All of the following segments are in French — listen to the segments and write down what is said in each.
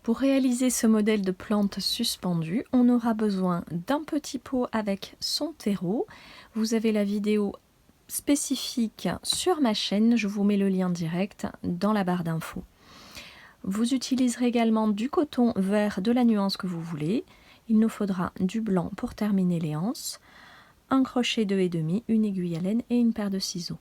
Pour réaliser ce modèle de plante suspendue, on aura besoin d'un petit pot avec son terreau. Vous avez la vidéo spécifique sur ma chaîne, je vous mets le lien direct dans la barre d'infos. Vous utiliserez également du coton vert de la nuance que vous voulez. Il nous faudra du blanc pour terminer les anses, un crochet 2,5, une aiguille à laine et une paire de ciseaux.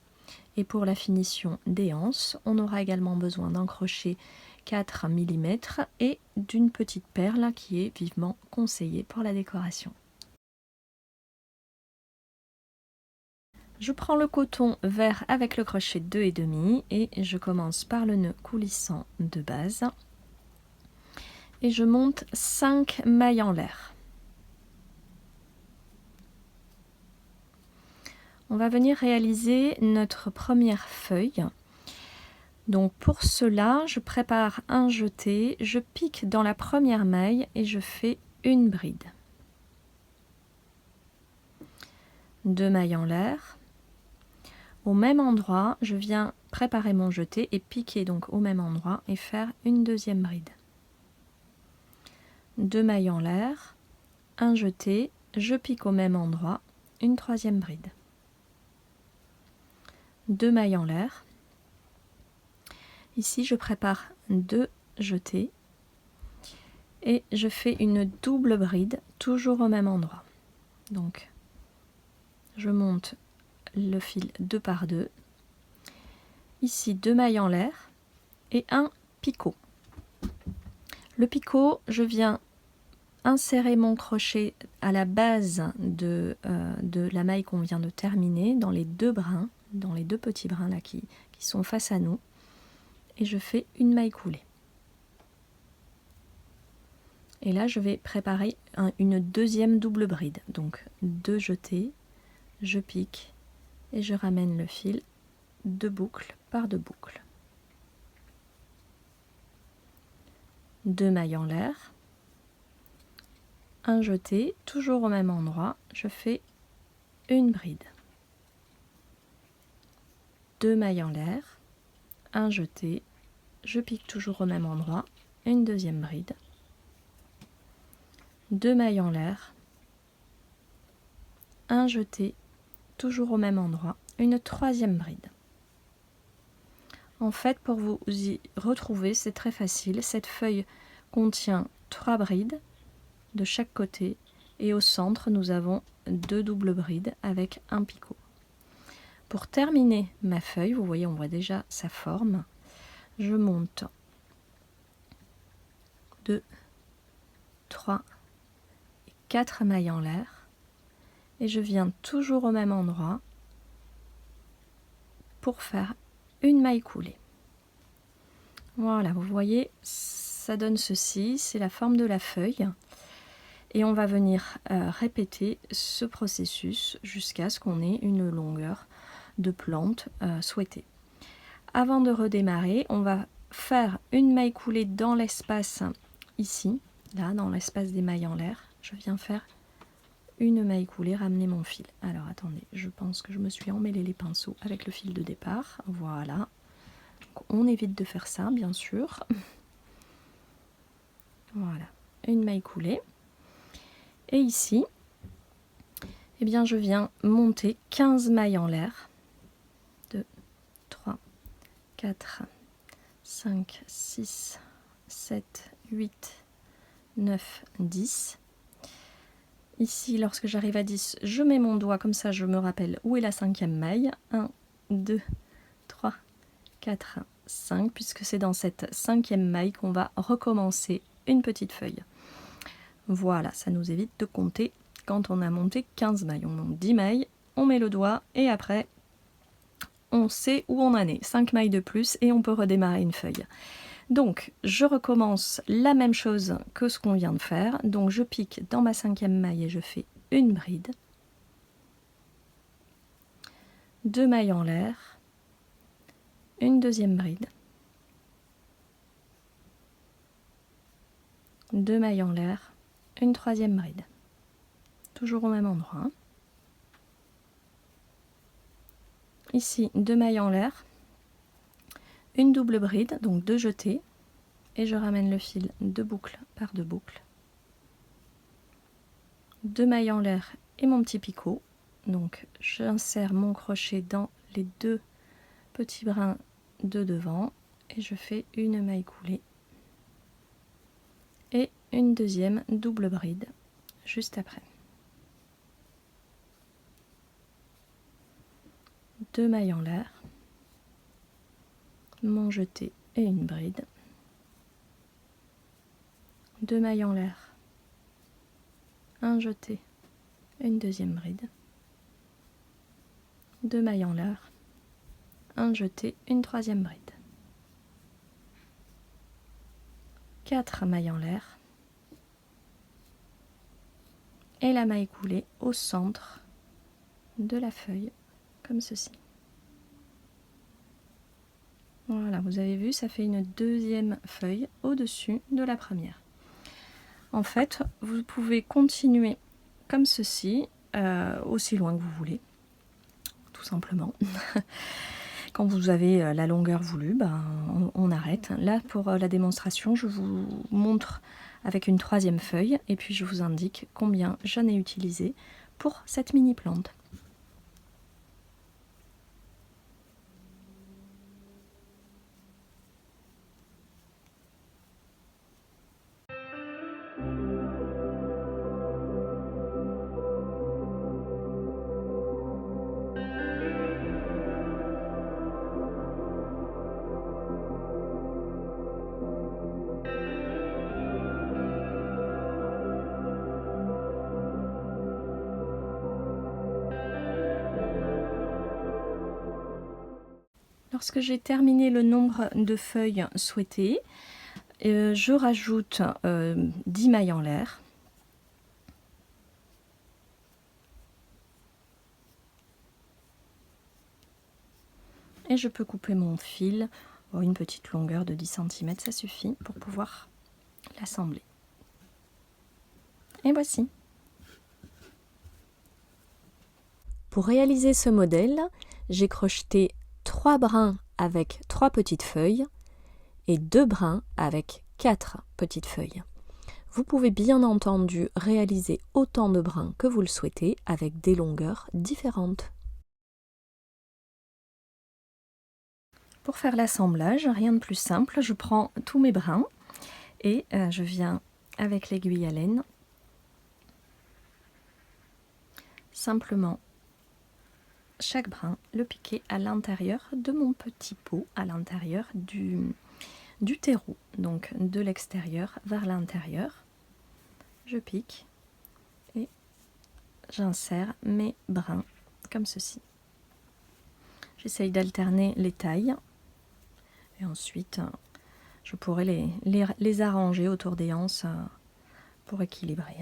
Et pour la finition des anses, on aura également besoin d'un crochet 4 mm et d'une petite perle qui est vivement conseillée pour la décoration. Je prends le coton vert avec le crochet 2,5 et je commence par le nœud coulissant de base et je monte 5 mailles en l'air. On va venir réaliser notre première feuille. Donc pour cela, je prépare un jeté, je pique dans la première maille et je fais une bride. 2 mailles en l'air. Au même endroit, je viens préparer mon jeté et piquer donc au même endroit et faire une deuxième bride. 2 mailles en l'air, un jeté, je pique au même endroit, une troisième bride. 2 mailles en l'air. Ici, je prépare 2 jetés et je fais une double bride, toujours au même endroit. Donc, je monte le fil 2 par 2. Ici, 2 mailles en l'air et un picot. Le picot, je viens insérer mon crochet à la base de la maille qu'on vient de terminer, dans les deux brins, dans les deux petits brins là qui sont face à nous. Et je fais une maille coulée. Et là, je vais préparer une deuxième double bride. Donc, 2 jetés, je pique et je ramène le fil 2 boucles par 2 boucles. 2 mailles en l'air, un jeté, toujours au même endroit, je fais une bride. 2 mailles en l'air, un jeté, je pique toujours au même endroit, une deuxième bride. 2 mailles en l'air, un jeté, toujours au même endroit, une troisième bride. En fait, pour vous y retrouver, c'est très facile. Cette feuille contient 3 brides de chaque côté et au centre, nous avons 2 doubles brides avec un picot. Pour terminer ma feuille, vous voyez, on voit déjà sa forme. Je monte 2, 3 et 4 mailles en l'air et je viens toujours au même endroit pour faire une maille coulée. Voilà, vous voyez, ça donne ceci, c'est la forme de la feuille. Et on va venir répéter ce processus jusqu'à ce qu'on ait une longueur de plante souhaitée. Avant de redémarrer, on va faire une maille coulée dans l'espace ici, là, dans l'espace des mailles en l'air. Je viens faire une maille coulée, ramener mon fil. Alors attendez, je pense que je me suis emmêlé les pinceaux avec le fil de départ. Voilà. Donc, on évite de faire ça, bien sûr. Voilà, une maille coulée. Et ici, eh bien, je viens monter 15 mailles en l'air. 2, 3, 4, 5, 6, 7, 8, 9, 10. Ici, lorsque j'arrive à 10, je mets mon doigt, comme ça je me rappelle où est la 5e maille. 1, 2, 3, 4, 5, puisque c'est dans cette 5e maille qu'on va recommencer une petite feuille. Voilà, ça nous évite de compter quand on a monté 15 mailles. On monte 10 mailles, on met le doigt et après on sait où on en est. 5 mailles de plus et on peut redémarrer une feuille. Donc je recommence la même chose que ce qu'on vient de faire. Donc je pique dans ma 5e maille et je fais une bride. 2 mailles en l'air, une deuxième bride, 2 mailles en l'air, une troisième bride, toujours au même endroit. Ici 2 mailles en l'air, une double bride, donc 2 jetés, et je ramène le fil 2 boucles par 2 boucles, 2 mailles en l'air et mon petit picot. Donc j'insère mon crochet dans les 2 petits brins de devant et je fais une maille coulée et une deuxième double bride juste après. 2 mailles en l'air, mon jeté et une bride, 2 mailles en l'air, un jeté, une deuxième bride, 2 mailles en l'air, un jeté, une troisième bride, 4 mailles en l'air et la maille coulée au centre de la feuille comme ceci. Voilà, vous avez vu, ça fait une deuxième feuille au-dessus de la première. En fait, vous pouvez continuer comme ceci, aussi loin que vous voulez, tout simplement. Quand vous avez la longueur voulue, on arrête. Là, pour la démonstration, je vous montre avec une troisième feuille et puis je vous indique combien j'en ai utilisé pour cette mini plante. Lorsque j'ai terminé le nombre de feuilles souhaitées, je rajoute 10 mailles en l'air. Et je peux couper mon fil, une petite longueur de 10 cm, ça suffit pour pouvoir l'assembler. Et voici. Pour réaliser ce modèle, j'ai crocheté 3 brins avec 3 petites feuilles et 2 brins avec 4 petites feuilles. Vous pouvez bien entendu réaliser autant de brins que vous le souhaitez avec des longueurs différentes. Pour faire l'assemblage, rien de plus simple, je prends tous mes brins et je viens avec l'aiguille à laine simplement chaque brin le piquer à l'intérieur de mon petit pot, à l'intérieur du terreau, donc de l'extérieur vers l'intérieur. Je pique et j'insère mes brins comme ceci. J'essaye d'alterner les tailles et ensuite je pourrais les arranger autour des anses pour équilibrer.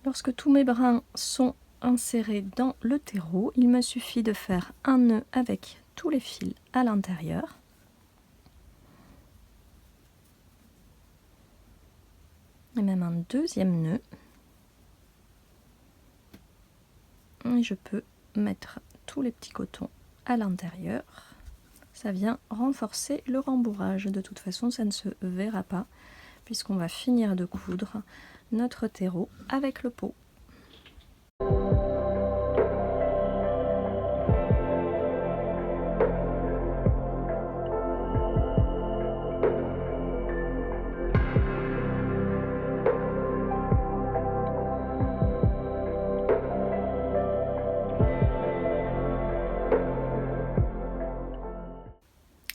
Lorsque tous mes brins sont insérés dans le terreau, il me suffit de faire un nœud avec tous les fils à l'intérieur. Et même un deuxième nœud. Et je peux mettre tous les petits cotons à l'intérieur. Ça vient renforcer le rembourrage. De toute façon, ça ne se verra pas puisqu'on va finir de coudre notre terreau avec le pot.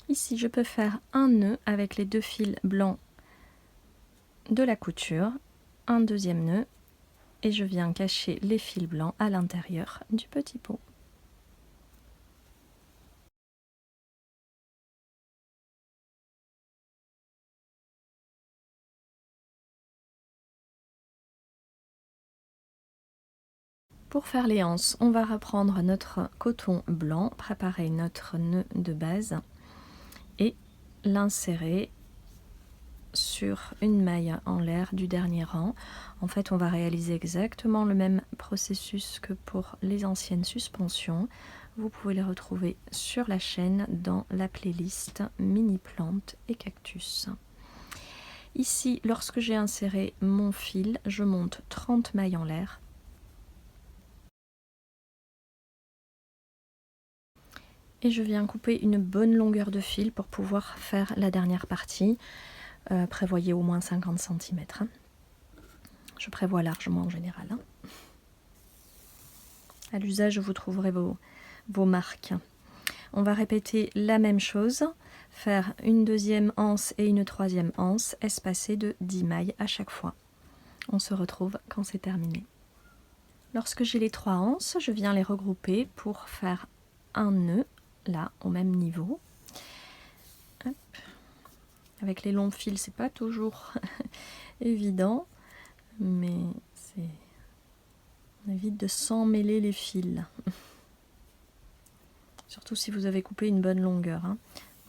Ici, je peux faire un nœud avec les 2 fils blancs de la couture, un deuxième nœud et je viens cacher les fils blancs à l'intérieur du petit pot. Pour faire les anses, on va reprendre notre coton blanc, préparer notre nœud de base et l'insérer sur une maille en l'air du dernier rang. En fait, on va réaliser exactement le même processus que pour les anciennes suspensions. Vous pouvez les retrouver sur la chaîne dans la playlist mini plantes et cactus. Ici, lorsque j'ai inséré mon fil, je monte 30 mailles en l'air. Et je viens couper une bonne longueur de fil pour pouvoir faire la dernière partie. Prévoyez au moins 50 cm. Je prévois largement en général. À l'usage, vous trouverez vos marques. On va répéter la même chose, faire une deuxième anse et une troisième anse, espacée de 10 mailles à chaque fois. On se retrouve quand c'est terminé. Lorsque j'ai les 3 anses, je viens les regrouper pour faire un nœud, là, au même niveau. Hop. Avec les longs fils, c'est pas toujours évident, mais on évite de s'emmêler les fils. Surtout si vous avez coupé une bonne longueur. Moi,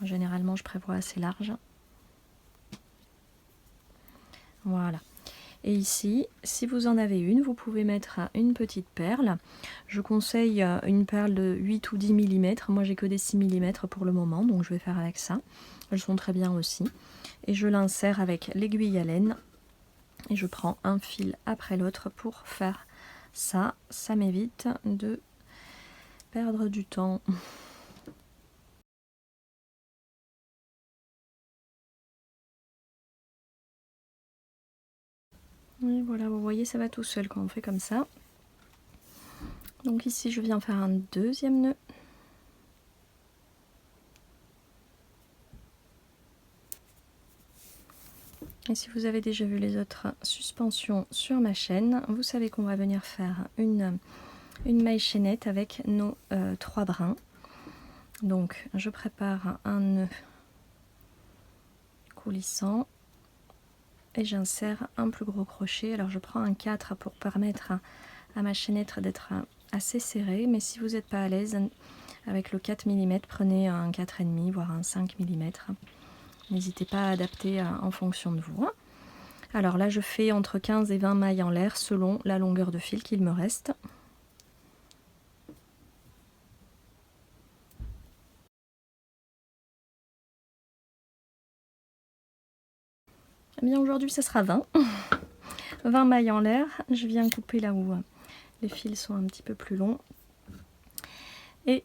généralement, je prévois assez large. Voilà. Et ici, si vous en avez une, vous pouvez mettre une petite perle. Je conseille une perle de 8 ou 10 mm. Moi, j'ai que des 6 mm pour le moment, donc je vais faire avec ça. Elles sont très bien aussi. Et je l'insère avec l'aiguille à laine. Et je prends un fil après l'autre pour faire ça. Ça m'évite de perdre du temps. Et voilà, vous voyez, ça va tout seul quand on fait comme ça. Donc ici, je viens faire un deuxième nœud. Et si vous avez déjà vu les autres suspensions sur ma chaîne, vous savez qu'on va venir faire une maille chaînette avec nos 3 brins. Donc je prépare un nœud coulissant et j'insère un plus gros crochet. Alors je prends un 4 pour permettre à ma chaînette d'être assez serrée, mais si vous n'êtes pas à l'aise avec le 4 mm, prenez un 4,5 voire un 5 mm. N'hésitez pas à adapter en fonction de vous. Alors là, je fais entre 15 et 20 mailles en l'air selon la longueur de fil qu'il me reste. Eh bien aujourd'hui, ça sera 20. 20 mailles en l'air. Je viens couper là où les fils sont un petit peu plus longs. Et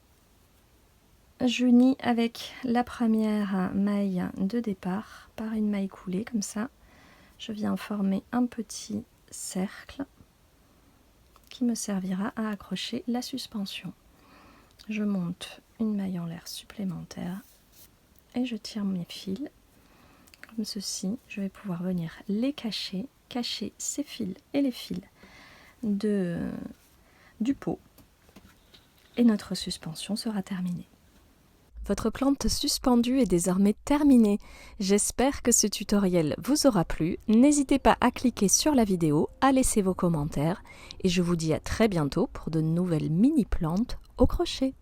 j'unis avec la première maille de départ par une maille coulée comme ça. Je viens former un petit cercle qui me servira à accrocher la suspension. Je monte une maille en l'air supplémentaire et je tire mes fils comme ceci. Je vais pouvoir venir les cacher ces fils et les fils du pot et notre suspension sera terminée. Votre plante suspendue est désormais terminée. J'espère que ce tutoriel vous aura plu. N'hésitez pas à cliquer sur la vidéo, à laisser vos commentaires et je vous dis à très bientôt pour de nouvelles mini plantes au crochet.